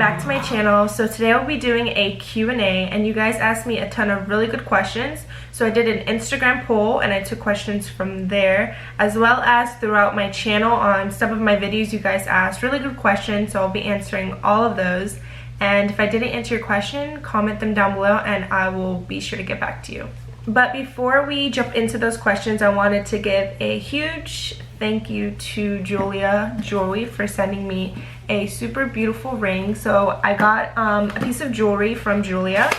back to my channel. So today I'll be doing a Q&A, and you guys asked me a ton of really good questions. So I did an Instagram poll and I took questions from there, as well as throughout my channel on some of my videos. You guys asked really good questions, so I'll be answering all of those. And if I didn't answer your question, comment them down below and I will be sure to get back to you. But before we jump into those questions, I wanted to give a huge thank you to Julia Jewelry for sending me a super beautiful ring. So I got a piece of jewelry from Julia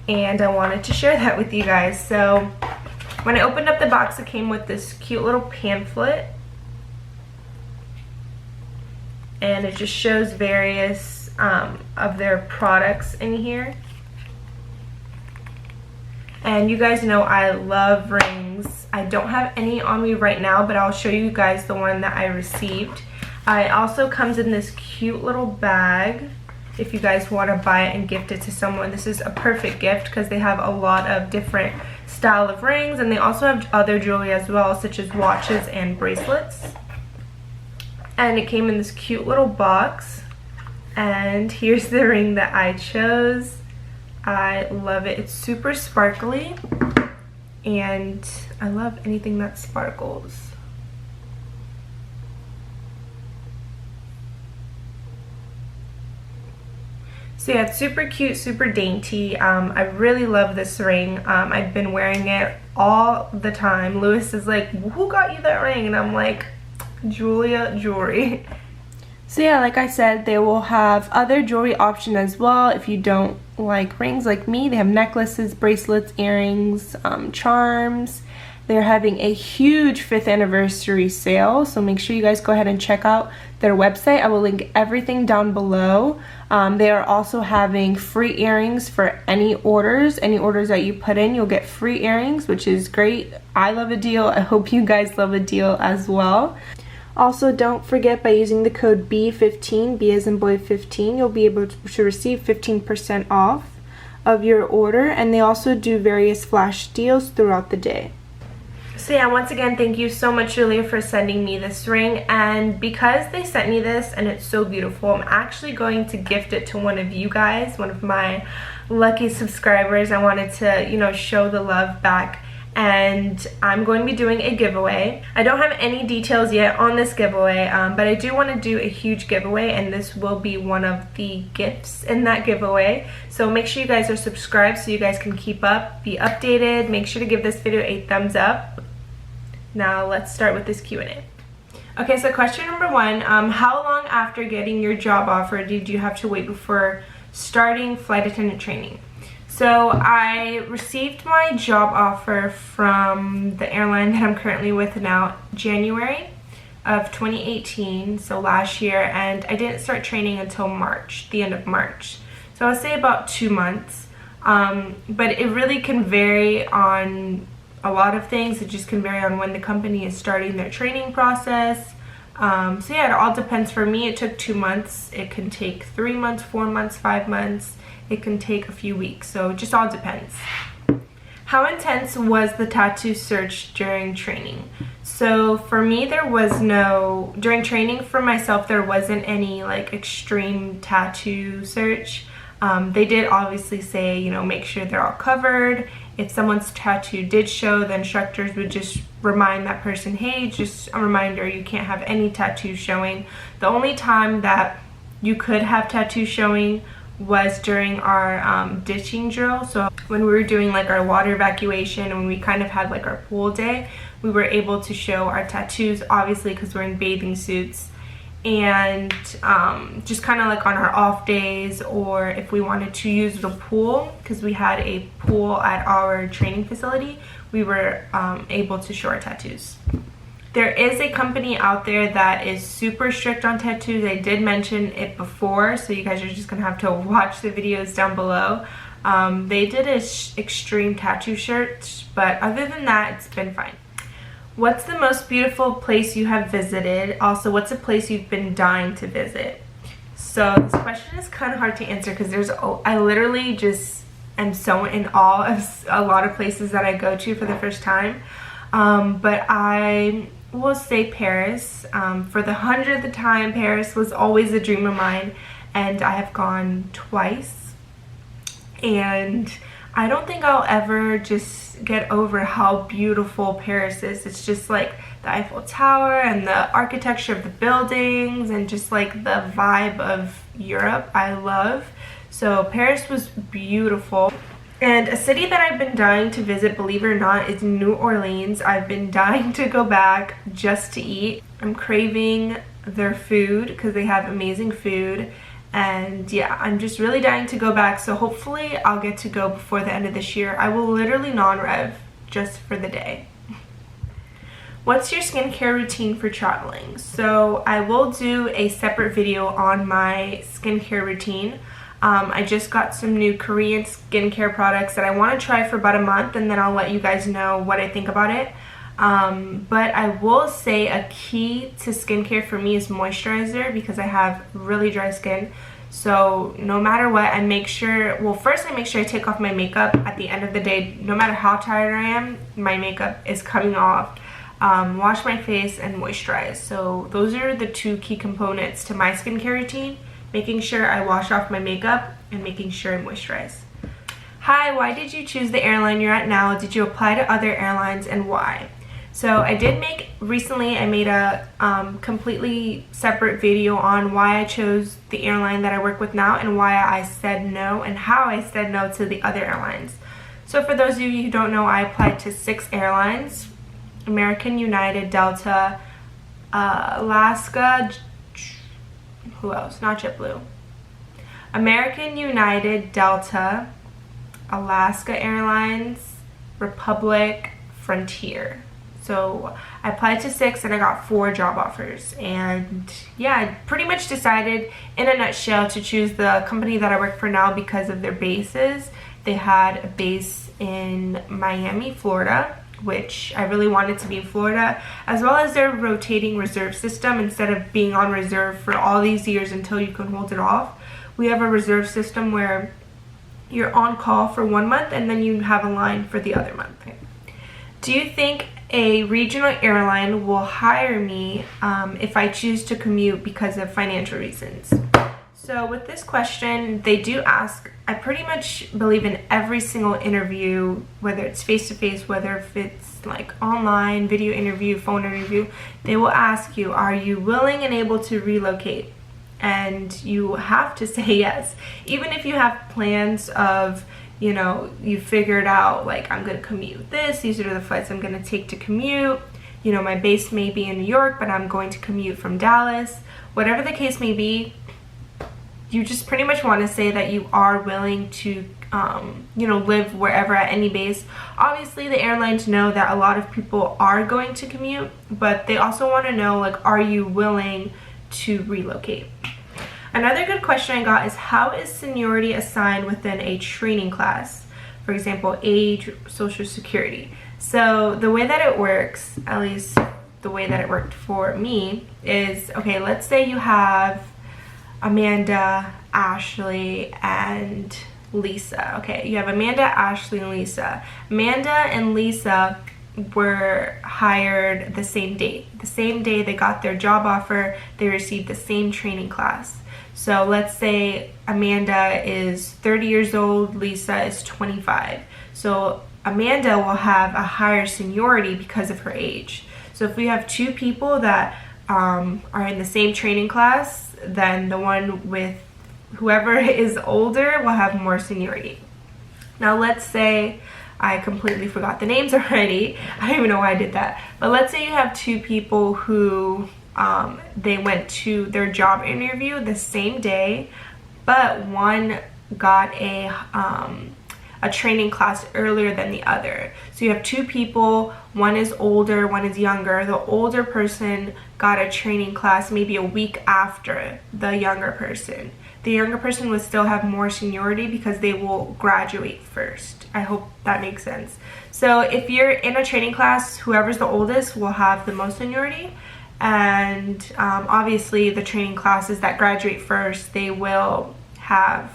and I wanted to share that with you guys. So when I opened up the box, it came with this cute little pamphlet, and it just shows various of their products in here. And you guys know I love rings. I don't have any on me right now, but I'll show you guys the one that I received. It also comes in this cute little bag if you guys want to buy it and gift it to someone. This is a perfect gift because they have a lot of different style of rings, and they also have other jewelry as well, such as watches and bracelets. And it came in this cute little box, and here's the ring that I chose. I love it. It's super sparkly and I love anything that sparkles. So yeah, it's super cute, super dainty. I really love this ring. I've been wearing it all the time. Lewis is like, who got you that ring? And I'm like, Julia Jewelry. So yeah, like I said, they will have other jewelry options as well. If you don't like rings like me, they have necklaces, bracelets, earrings, charms. They're having a huge 5th anniversary sale, so make sure you guys go ahead and check out their website. I will link everything down below. They are also having free earrings for any orders. Any orders that you put in, you'll get free earrings, which is great. I love a deal. I hope you guys love a deal as well. Also, don't forget, by using the code B15, B as in boy 15, you'll be able to receive 15% off of your order, and they also do various flash deals throughout the day. So yeah, once again, thank you so much, Julia, for sending me this ring. And because they sent me this and it's so beautiful, I'm actually going to gift it to one of you guys, one of my lucky subscribers. I wanted to, you know, show the love back. And I'm going to be doing a giveaway. I don't have any details yet on this giveaway, but I do want to do a huge giveaway, and this will be one of the gifts in that giveaway. So make sure you guys are subscribed so you guys can keep up, be updated. Make sure to give this video a thumbs up. Now let's start with this Q&A. Okay, so question number 1, how long after getting your job offer did you have to wait before starting flight attendant training? So I received my job offer from the airline that I'm currently with now, January of 2018, so last year, and I didn't start training until March, the end of March. So I'll say about 2 months, but it really can vary on a lot of things. It just can vary on when the company is starting their training process. So yeah, it all depends. For me, it took 2 months. It can take 3 months, 4 months, 5 months. It can take a few weeks, so it just all depends. How intense was the tattoo search during training? So for me, there was no, during training for myself, there wasn't any like extreme tattoo search. They did obviously say, you know, make sure they're all covered. If someone's tattoo did show, the instructors would just remind that person, hey, just a reminder, you can't have any tattoos showing. The only time that you could have tattoos showing was during our ditching drill. So when we were doing like our water evacuation and when we kind of had like our pool day, we were able to show our tattoos, obviously because we're in bathing suits. And just kind of like on our off days, or if we wanted to use the pool, because we had a pool at our training facility, we were able to show our tattoos. There is a company out there that is super strict on tattoos. I did mention it before, so you guys are just gonna have to watch the videos down below. They did an extreme tattoo search, but other than that, it's been fine. What's the most beautiful place you have visited? Also, what's a place you've been dying to visit? So this question is kind of hard to answer because I literally just am so in awe of a lot of places that I go to for the first time. But I will say Paris. For the 100th time, Paris was always a dream of mine. and I have gone twice, and I don't think I'll ever just get over how beautiful Paris is. It's just like the Eiffel Tower and the architecture of the buildings and just like the vibe of Europe I love. So Paris was beautiful. And a city that I've been dying to visit, believe it or not, is New Orleans. I've been dying to go back just to eat. I'm craving their food because they have amazing food. And yeah, I'm just really dying to go back. So hopefully I'll get to go before the end of this year. I will literally non-rev just for the day. What's your skincare routine for traveling? So I will do a separate video on my skincare routine. I just got some new Korean skincare products that I want to try for about a month, and then I'll let you guys know what I think about it. But I will say a key to skincare for me is moisturizer, because I have really dry skin. So no matter what, I make sure, well, first I make sure I take off my makeup at the end of the day. No matter how tired I am, my makeup is coming off. Wash my face and moisturize. So those are the two key components to my skincare routine. Making sure I wash off my makeup and making sure I moisturize. Hi, why did you choose the airline you're at now? Did you apply to other airlines, and why? So I did recently I made a completely separate video on why I chose the airline that I work with now and why I said no and how I said no to the other airlines. So for those of you who don't know, I applied to 6 airlines: American, United, Delta, Alaska, who else? Not JetBlue. American, United, Delta, Alaska Airlines, Republic, Frontier. So I applied to 6 and I got 4 job offers. And yeah, I pretty much decided in a nutshell to choose the company that I work for now because of their bases. They had a base in Miami, Florida, which I really wanted to be in Florida, as well as their rotating reserve system. Instead of being on reserve for all these years until you can hold it off, we have a reserve system where you're on call for 1 month and then you have a line for the other month. Do you think a regional airline will hire me if I choose to commute because of financial reasons? So with this question, they do ask, I pretty much believe in every single interview, whether it's face-to-face, whether if it's like online, video interview, phone interview, they will ask you, are you willing and able to relocate? And you have to say yes. Even if you have plans of, you know, you figured out like, I'm gonna commute these are the flights I'm gonna take to commute. You know, my base may be in New York, but I'm going to commute from Dallas. Whatever the case may be, you just pretty much want to say that you are willing to, you know, live wherever at any base. Obviously, the airlines know that a lot of people are going to commute, but they also want to know, like, are you willing to relocate? Another good question I got is, how is seniority assigned within a training class? For example, age, social security. So the way that it works, at least the way that it worked for me, is, okay, let's say you have Amanda, Ashley, and Lisa. Okay, you have Amanda, Ashley, and Lisa. Amanda and Lisa were hired the same date. The same day they got their job offer, they received the same training class. So let's say Amanda is 30 years old, Lisa is 25. So Amanda will have a higher seniority because of her age. So if we have 2 people that are in the same training class, then the one with whoever is older will have more seniority. Now let's say, I completely forgot the names already. I don't even know why I did that. But let's say you have 2 people who they went to their job interview the same day, but one got a training class earlier than the other. So you have 2 people, one is older, one is younger. The older person got a training class maybe a week after the younger person. The younger person would still have more seniority because they will graduate first. I hope that makes sense. So if you're in a training class, whoever's the oldest will have the most seniority. And obviously the training classes that graduate first, they will have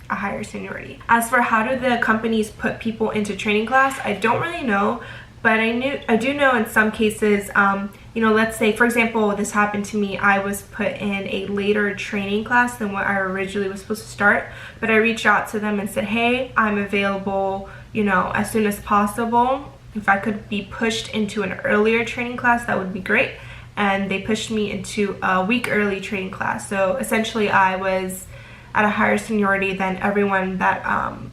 a higher seniority. As for how do the companies put people into training class, I don't really know, But I do know in some cases, you know, let's say, for example, this happened to me. I was put in a later training class than what I originally was supposed to start, but I reached out to them and said, hey, I'm available, you know, as soon as possible. If I could be pushed into an earlier training class, that would be great. And they pushed me into a week early training class. So essentially I was at a higher seniority than everyone that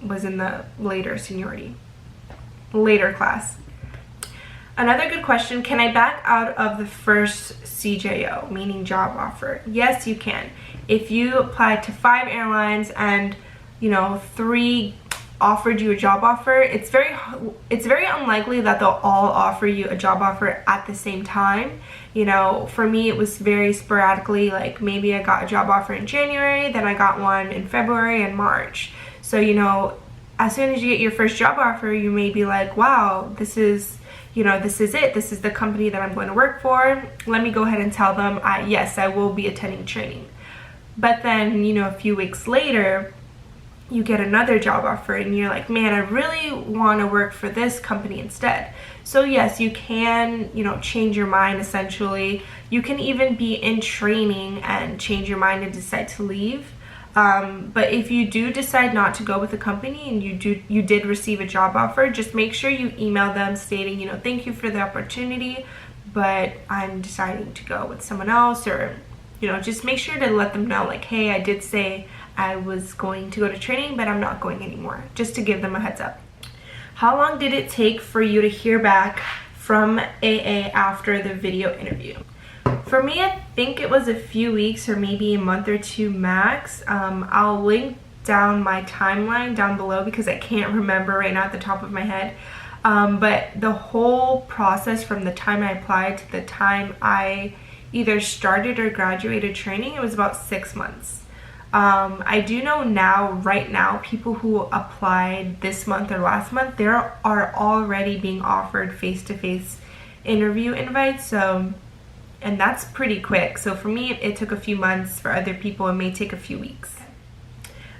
was in the later class. Another good question, can I back out of the first CJO, meaning job offer? Yes, you can. If you applied to 5 airlines and, you know, 3 offered you a job offer, it's very unlikely that they'll all offer you a job offer at the same time. You know, for me it was very sporadically, like maybe I got a job offer in January, then I got one in February and March. So, you know, as soon as you get your first job offer, you may be like, wow, this is, you know, this is it. This is the company that I'm going to work for. Let me go ahead and tell them, yes, I will be attending training. But then, you know, a few weeks later, you get another job offer and you're like, man, I really want to work for this company instead. So yes, you can, you know, change your mind essentially. You can even be in training and change your mind and decide to leave. But if you do decide not to go with the company and you did receive a job offer, just make sure you email them stating, you know, thank you for the opportunity, but I'm deciding to go with someone else, or, you know, just make sure to let them know, like, hey, I did say I was going to go to training, but I'm not going anymore, just to give them a heads up. How long did it take for you to hear back from AA after the video interview? For me, I think it was a few weeks or maybe a month or 2 max. I'll link down my timeline down below because I can't remember right now at the top of my head. But the whole process from the time I applied to the time I either started or graduated training, it was about 6 months. I do know now, right now, people who applied this month or last month, they are already being offered face-to-face interview invites. And that's pretty quick. So for me, it took a few months. For other people, it may take a few weeks.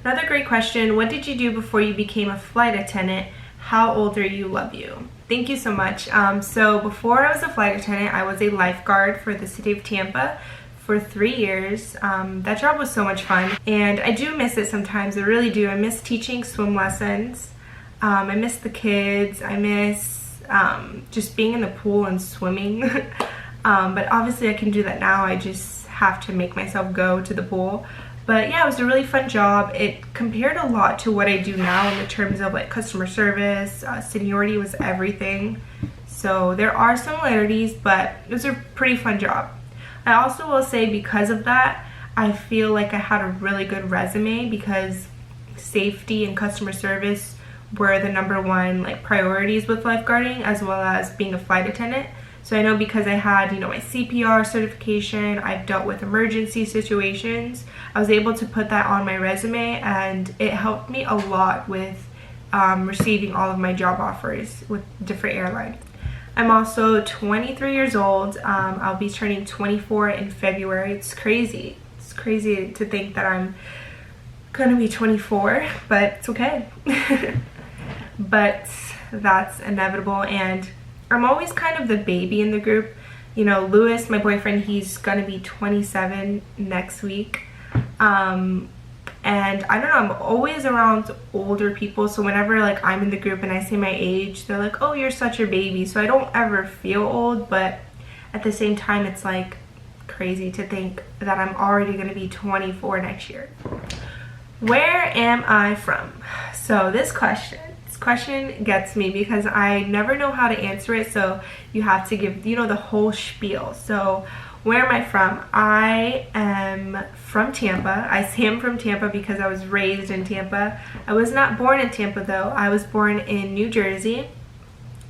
Another great question, what did you do before you became a flight attendant? How old are you? Love you. Thank you so much. So before I was a flight attendant, I was a lifeguard for the city of Tampa for 3 years. That job was so much fun, and I do miss it sometimes. I really do. I miss teaching swim lessons. I miss the kids. I miss just being in the pool and swimming. But obviously I can do that now. I just have to make myself go to the pool. But yeah, it was a really fun job. It compared a lot to what I do now in the terms of like customer service. Seniority was everything. So there are similarities, but it was a pretty fun job. I also will say, because of that, I feel like I had a really good resume, because safety and customer service were the #1 like priorities with lifeguarding, as well as being a flight attendant. So I know because I had, you know, my CPR certification, I've dealt with emergency situations, I was able to put that on my resume, and it helped me a lot with receiving all of my job offers with different airlines. I'm also 23 years old. I'll be turning 24 in February. It's crazy. It's crazy to think that I'm gonna be 24, but it's okay. But that's inevitable, and I'm always kind of the baby in the group. You know, Lewis, my boyfriend, he's gonna be 27 next week. And I don't know, I'm always around older people, so whenever like I'm in the group and I say my age, they're like, oh, you're such a baby. So I don't ever feel old, but at the same time, it's like crazy to think that I'm already gonna be 24 next year. Where am I from? So this question gets me because I never know how to answer it, so you have to give, you know, the whole spiel. So where am I from? I am from Tampa. I say I'm from Tampa because I was raised in Tampa. I was not born in Tampa though. I was born in New Jersey,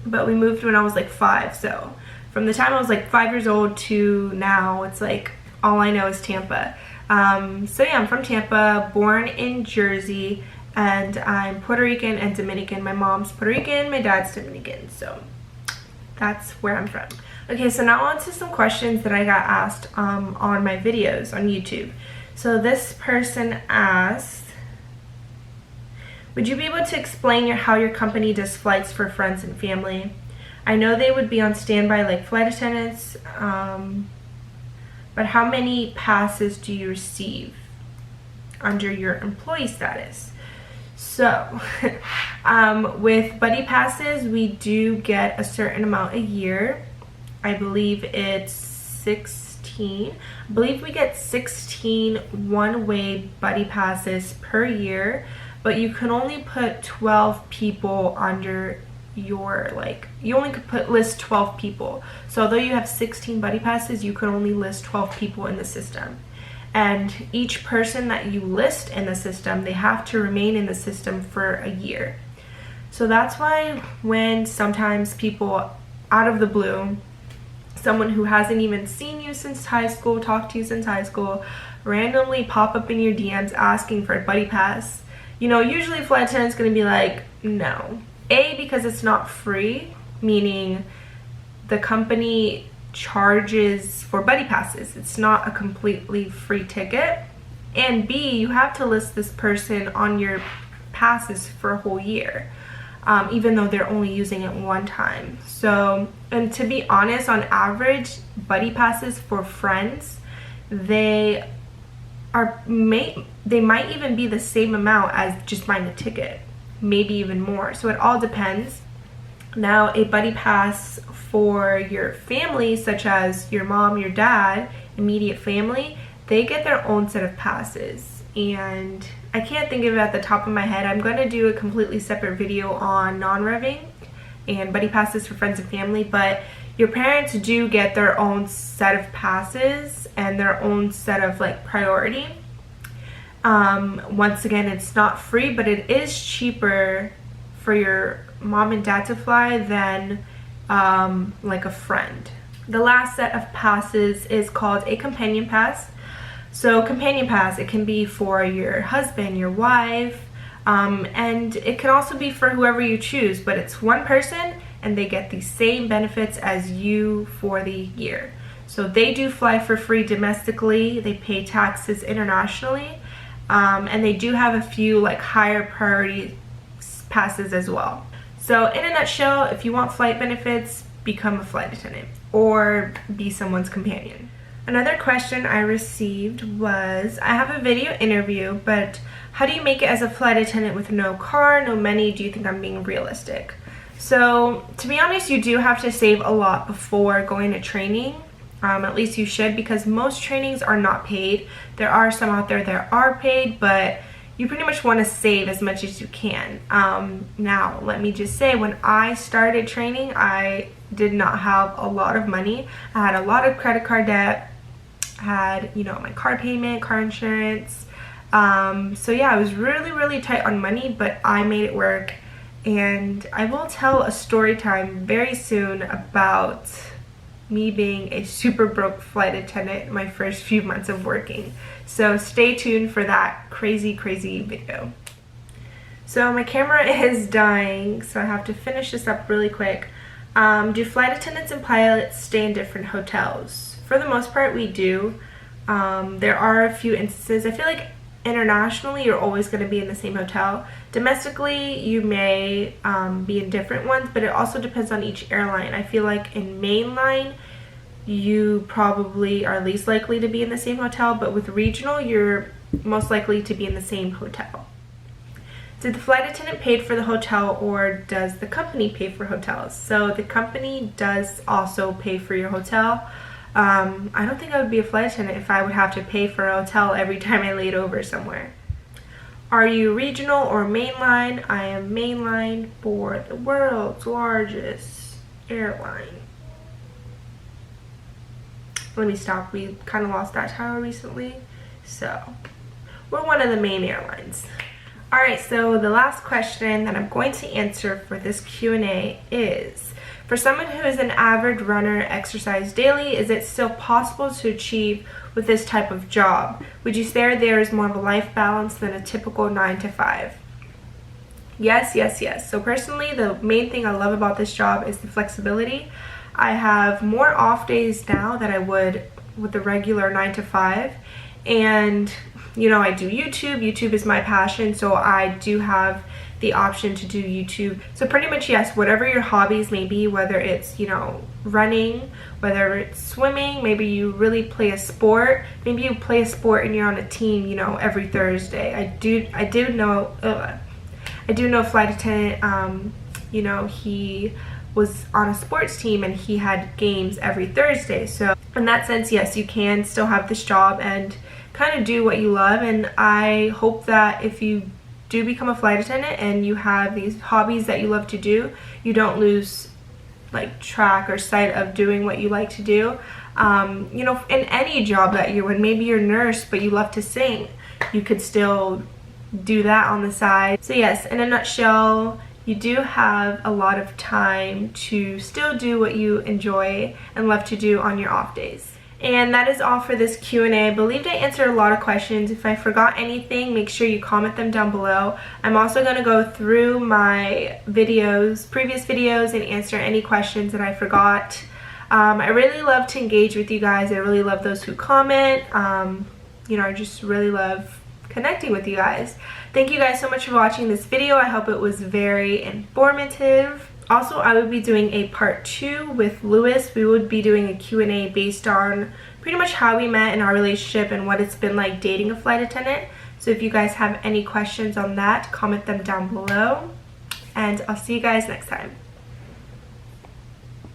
but we moved when I was like 5. So from the time I was like 5 years old to now, it's like all I know is Tampa. So yeah, I'm from Tampa, born in Jersey, and I'm Puerto Rican and Dominican. My mom's Puerto Rican, my dad's Dominican, so that's where I'm from. Okay, so now on to some questions that I got asked on my videos on YouTube. So this person asked, would you be able to explain how your company does flights for friends and family? I know they would be on standby like flight attendants, but how many passes do you receive under your employee status? So with buddy passes, we do get a certain amount a year. I believe it's 16. I believe we get 16 one-way buddy passes per year, but you can only put 12 people under your, like, you only could list 12 people. So although you have 16 buddy passes, you could only list 12 people in the system. And each person that you list in the system, they have to remain in the system for a year. So that's why when sometimes people out of the blue, someone who hasn't even seen you since high school, talked to you since high school, randomly pop up in your DMs asking for a buddy pass, you know, usually flight attendant's gonna be like, no. A, because it's not free, meaning the company charges for buddy passes. It's not a completely free ticket. And B, you have to list this person on your passes for a whole year, even though they're only using it one time. So, and to be honest, on average, buddy passes for friends, they might even be the same amount as just buying a ticket, maybe even more. So it all depends. Now, a buddy pass for your family, such as your mom, your dad, immediate family, they get their own set of passes. And I can't think of it at the top of my head. I'm going to do a completely separate video on non-revving and buddy passes for friends and family, but your parents do get their own set of passes and their own set of like priority. Once again, it's not free, but it is cheaper for your mom and dad to fly than like a friend. The last set of passes is called a companion pass. So companion pass, it can be for your husband, your wife, and it can also be for whoever you choose, but it's one person and they get the same benefits as you for the year. So they do fly for free domestically, they pay taxes internationally, and they do have a few like higher priority passes as well. So in a nutshell, if you want flight benefits, become a flight attendant or be someone's companion. Another question I received was, I have a video interview, but how do you make it as a flight attendant with no car, no money? Do you think I'm being realistic? So to be honest, you do have to save a lot before going to training. At least you should, because most trainings are not paid. There are some out there that are paid, but you pretty much want to save as much as you can. Now, let me just say, when I started training, I did not have a lot of money. I had a lot of credit card debt. I had, you know, my car payment, car insurance. So yeah, I was really tight on money, but I made it work. And I will tell a story time very soon about me being a super broke flight attendant my first few months of working. So stay tuned for that crazy video. So my camera is dying, so I have to finish this up really quick. Do flight attendants and pilots stay in different hotels? For the most part, we do. There are a few instances. I feel like internationally, you're always going to be in the same hotel. Domestically, you may be in different ones, but it also depends on each airline. I feel like in mainline, you probably are least likely to be in the same hotel, but with regional, you're most likely to be in the same hotel. Did the flight attendant pay for the hotel, or does the company pay for hotels? So the company does also pay for your hotel. I don't think I would be a flight attendant if I would have to pay for a hotel every time I laid over somewhere. Are you regional or mainline? I am mainline for the world's largest airline. Let me stop. We kind of lost that tower recently. So we're one of the main airlines. Alright, so the last question that I'm going to answer for this Q&A is, for someone who is an average runner, exercise daily, is it still possible to achieve with this type of job? Would you say there is more of a life balance than a typical 9 to 5? Yes. So personally, the main thing I love about this job is the flexibility. I have more off days now than I would with the regular 9 to 5. And, you know, I do YouTube. YouTube is my passion, so I do have the option to do YouTube. So pretty much, yes, whatever your hobbies may be, whether it's, you know, running, whether it's swimming, maybe you really play a sport, maybe you play a sport and you're on a team, you know, every Thursday. I do know flight attendant, you know, he was on a sports team and he had games every Thursday. So in that sense, yes, you can still have this job and kind of do what you love. And I hope that if you do become a flight attendant and you have these hobbies that you love to do, you don't lose like track or sight of doing what you like to do. You know, in any job that you're in, maybe you're a nurse but you love to sing, you could still do that on the side. So yes, in a nutshell, you do have a lot of time to still do what you enjoy and love to do on your off days. And that is all for this Q&A. I believed I answered a lot of questions. If I forgot anything, make sure you comment them down below. I'm also going to go through my videos, previous videos, and answer any questions that I forgot. I really love to engage with you guys. I really love those who comment. You know, I just really love connecting with you guys. Thank you guys so much for watching this video. I hope it was very informative. Also, I would be doing a part 2 with Lewis. We would be doing a Q&A based on pretty much how we met in our relationship and what it's been like dating a flight attendant. So if you guys have any questions on that, comment them down below. And I'll see you guys next time.